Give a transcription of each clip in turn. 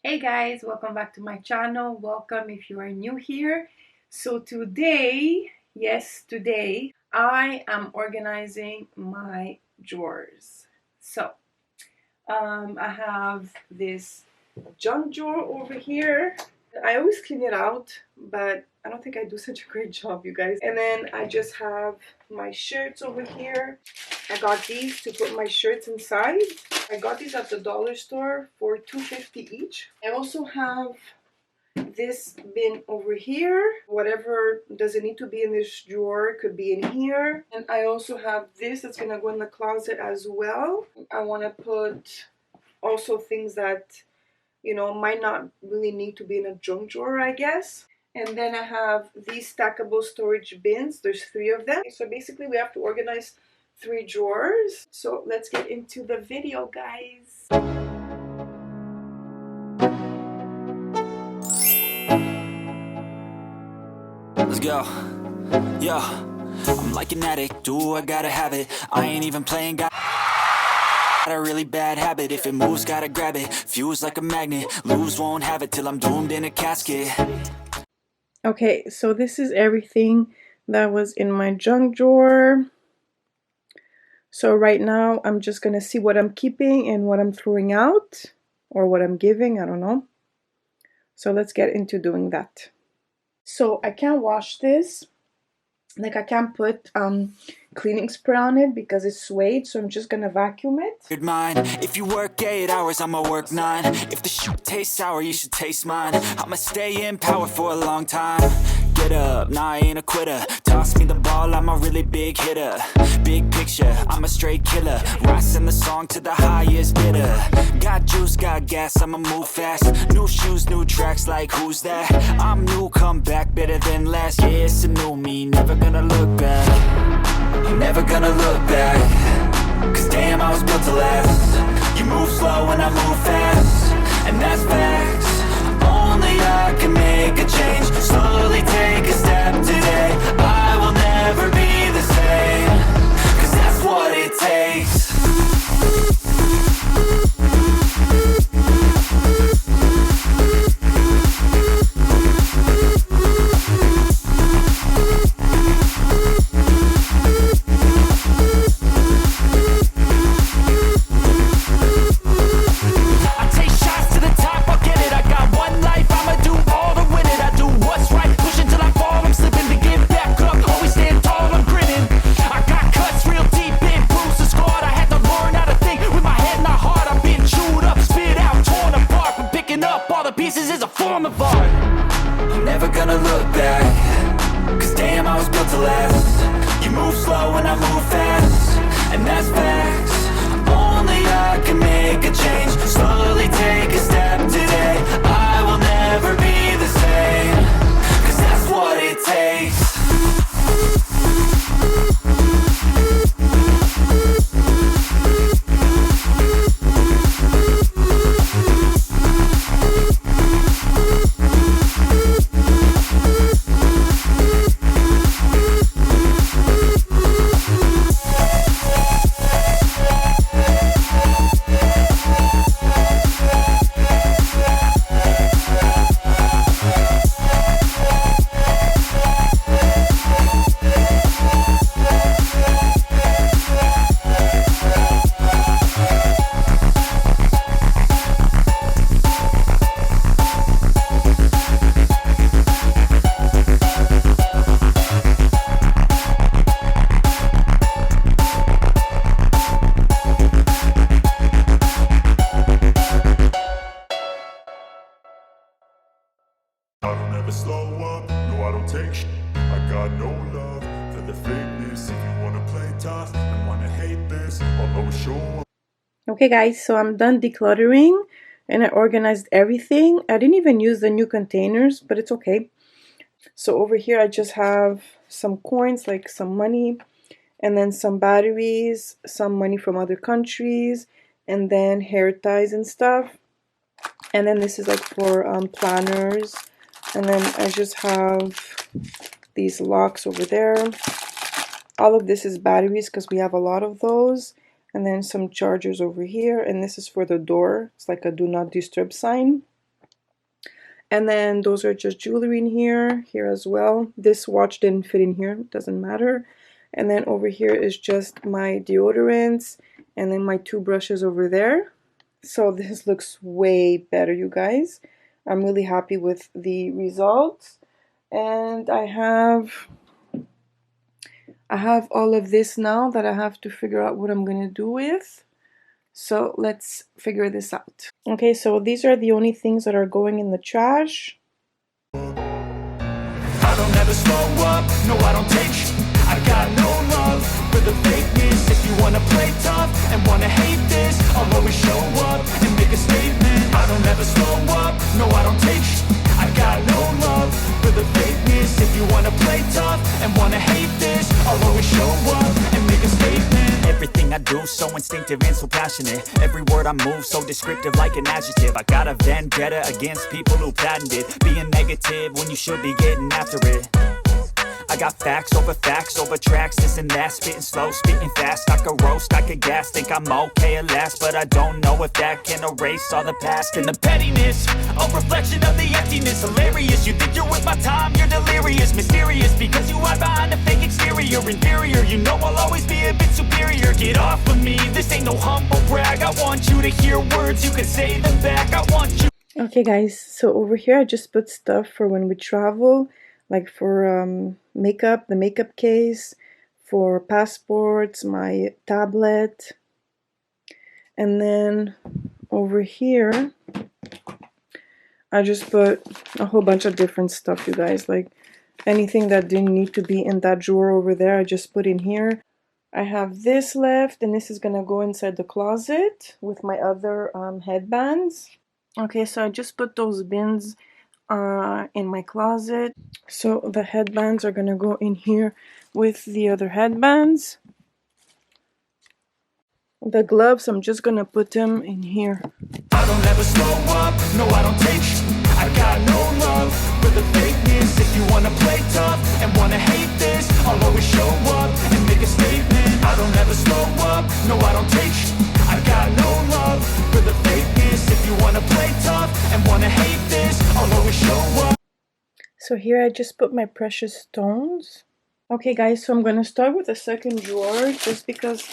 Hey guys, welcome back to my channel. Welcome if you are new here. So today, yes, today, I am organizing my drawers. So I have this junk drawer over here. I always clean it out, but I don't think I do such a great job, you guys. And then I just have my shirts over here. I got these to put my shirts inside. I got these at the dollar store for $2.50 each. I also have this bin over here. Whatever doesn't need to be in this drawer could be in here. And I also have this that's gonna go in the closet as well. I want to put also things that, you know, might not really need to be in a junk drawer, I guess. And then I have these stackable storage bins. There's 3 of them. So basically we have to organize 3 drawers. So let's get into the video, guys. Let's go. Yo, I'm like an addict, do I gotta have it. I ain't even playing, got a really bad habit. If it moves, gotta grab it. Fuse like a magnet, lose, won't have it till I'm doomed in a casket. Okay, so this is everything that was in my junk drawer. So right now I'm just gonna see what I'm keeping and what I'm throwing out, or what I'm giving, I don't know. So let's get into doing that. So I can't wash this, like I can't put cleaning spray on it because it's suede, so I'm just gonna vacuum it. Good mind. If you work 8 hours, I'ma work 9. If the shoot tastes sour, you should taste mine. I'ma stay in power for a long time. Get up, nah, I ain't a quitter. Toss me the ball, I'm a really big hitter. Big picture, I'm a straight killer. Rising the song to the highest bidder. Got juice, got gas, I'ma move fast. New shoes, new tracks, like who's that? I'm new, come back, better than last. Yeah, it's a new me, never gonna look back. I'm never gonna look back. Cause damn, I was built to last. You move slow and I move fast, and that's facts. Only I can make a change. Slowly take a step today. I will never be the same. Cause that's what it takes. I'm never gonna look back. Cause damn, I was built to last. You move slow and I move fast, and that's facts. Only I can make a change. Slowly take a step today. I will never be the same. Cause that's what it takes. I don't ever slow up, no I don't take sh**. I got no love for the fakeness. If you wanna play tough and wanna hate this, I'll always show up. Okay guys, so I'm done decluttering and I organized everything. I didn't even use the new containers, but it's okay. So over here I just have some coins, like some money, and then some batteries, some money from other countries, and then hair ties and stuff. And then this is like for planners. And then I just have these locks over there. All of this is batteries because we have a lot of those. And then some chargers over here, and this is for the door. It's like a do not disturb sign. And then those are just jewelry in here as well. This watch didn't fit in here, doesn't matter. And then over here is just my deodorants, and then my 2 brushes over there. So this looks way better, you guys. I'm really happy with the results. And I have all of this now that I have to figure out what I'm gonna do with. So let's figure this out. Okay, so these are the only things that are going in the trash. I don't ever slow up, no I don't take sh I got no love for the fakeness. If you wanna play tough and wanna hate this, I'll always show up and make a statement. I don't ever slow up, no I don't take sh I got no love for the fakeness. If you wanna play tough and wanna hate this, I'll always show up and make a statement. Everything I do so instinctive and so passionate. Every word I move so descriptive like an adjective. I got a vendetta against people who patented being negative when you should be getting after it. I got facts over tracks, this and that. Spitting slow, spitting fast. I could roast, I could gas. Think I'm okay at last, but I don't know if that can erase all the past. And the pettiness, a reflection of the emptiness. Hilarious, you think you're worth my time, you're delirious. Mysterious, because you hide behind a fake exterior. Inferior, you know I'll always be a bit superior. Get off of me, this ain't no humble brag. I want you to hear words, you can say them back. I want you. Okay guys, so over here I just put stuff for when we travel, like for makeup, the makeup case, for passports, my tablet, and then over here I just put a whole bunch of different stuff, you guys, like anything that didn't need to be in that drawer over there I just put in here. I have this left, and this is gonna go inside the closet with my other headbands. Okay, so I just put those bins in my closet. So the headbands are gonna go in here with the other headbands. The gloves, I'm just gonna put them in here. I don't ever slow up, no I don't take sh I got no love for the fakeness. If you wanna play tough and wanna hate this, I'll always show up and make a statement. I don't ever slow up, no I don't take sh I got no love for the fakeness. If you wanna play tough and wanna hate this, I'll always show up. So here I just put my precious stones. Okay guys, so I'm gonna start with the second drawer just because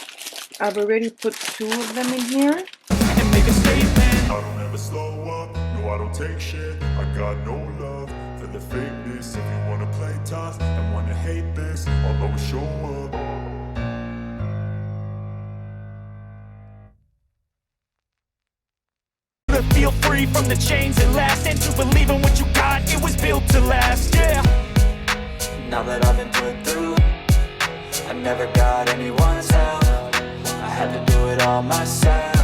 I've already put 2 of them in here. And make a statement. I don't ever slow up, no I don't take shit. I got no love for the fakeness. If you wanna play tough and wanna hate this, I'll always show up. To feel free from the chains that last, and to believe in what you got, it was built to last, yeah. Now that I've been put through, I never got anyone's help. I had to do it all myself.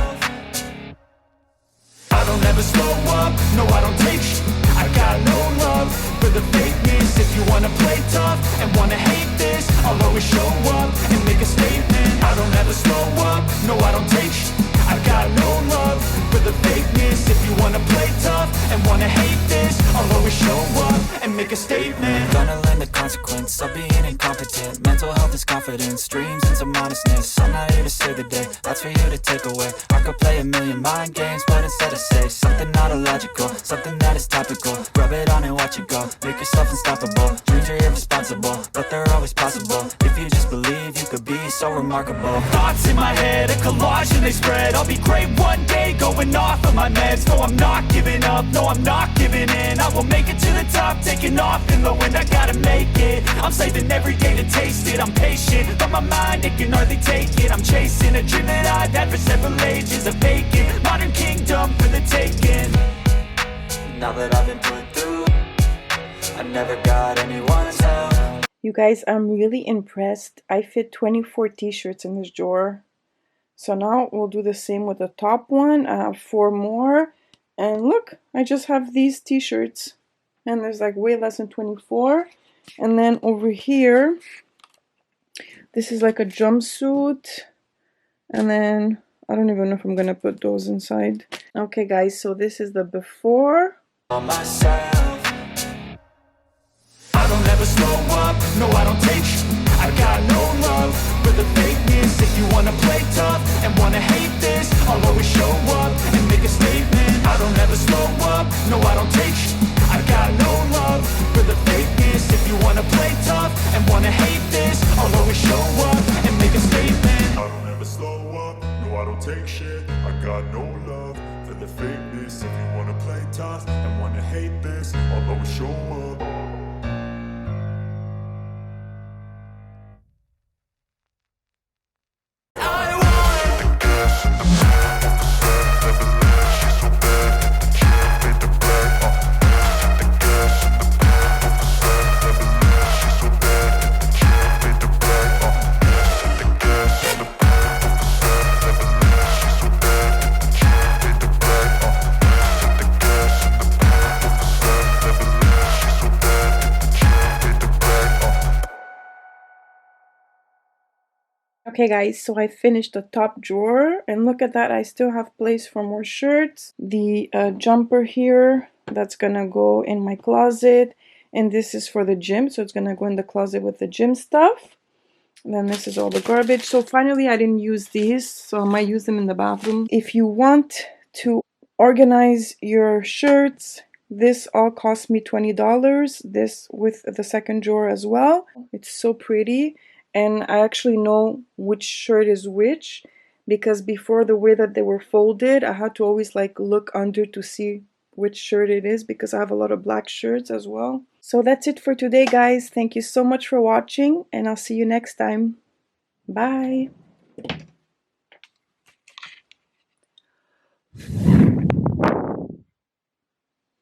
I don't ever slow up, no I don't take sh I got no love for the fakeness. If you wanna play tough and wanna hate this, I'll always show up and make a statement. I don't ever slow up, no I don't take sh I got no love for the fakeness. If you wanna play tough and wanna hate this, I'll always show up and make a statement. Gonna learn the consequence of being incompetent. Mental health is confidence, dreams and some honestness. I'm not here to save the day, that's for you to take away. I could play a million mind games, but instead I say something not illogical, something that is topical. Rub it on and watch it go, make yourself unstoppable. Dreams are irresponsible, but they're always possible. If you just believe, you could be so remarkable. Thoughts in my head, a collage and they spread. I'll be great one day, going off of my meds. No, I'm not giving up, no, I'm not giving in. I will make it to the top, taking off in the wind. I gotta make it, I'm saving every day to taste it. I'm patient, but my mind, it can hardly take it. I'm chasing a dream that I've had for several ages. A vacant, modern kingdom for the taking. Now that I've been put through, I never got anyone's help. You guys, I'm really impressed. I fit 24 t-shirts in this drawer. So now we'll do the same with the top one. I have 4 more. And look, I just have these t-shirts. And there's like way less than 24. And then over here, this is like a jumpsuit. And then, I don't even know if I'm gonna put those inside. Okay guys, so this is the before. Myself, I don't ever slow up, no I don't take sh I I got no love for the fakeness. If you wanna play tough and wanna hate this, I'll always show up and make a statement. I don't ever slow up, no I don't take sh**. I got no love for the fakeness. If you wanna play tough and wanna hate this, I'll always show up and make a statement. I don't ever slow up, no I don't take shit. I got no love for the fakeness. If you wanna play tough and wanna hate this, I'll always show up. Okay guys, so I finished the top drawer and look at that, I still have place for more shirts. The jumper here, that's gonna go in my closet, and this is for the gym, so it's gonna go in the closet with the gym stuff. And then this is all the garbage. So finally I didn't use these, so I might use them in the bathroom. If you want to organize your shirts, this all cost me $20, this with the second drawer as well. It's so pretty, and I actually know which shirt is which, because before, the way that they were folded, I had to always like look under to see which shirt it is, because I have a lot of black shirts as well. So that's it for today guys. Thank you so much for watching, and I'll see you next time. Bye.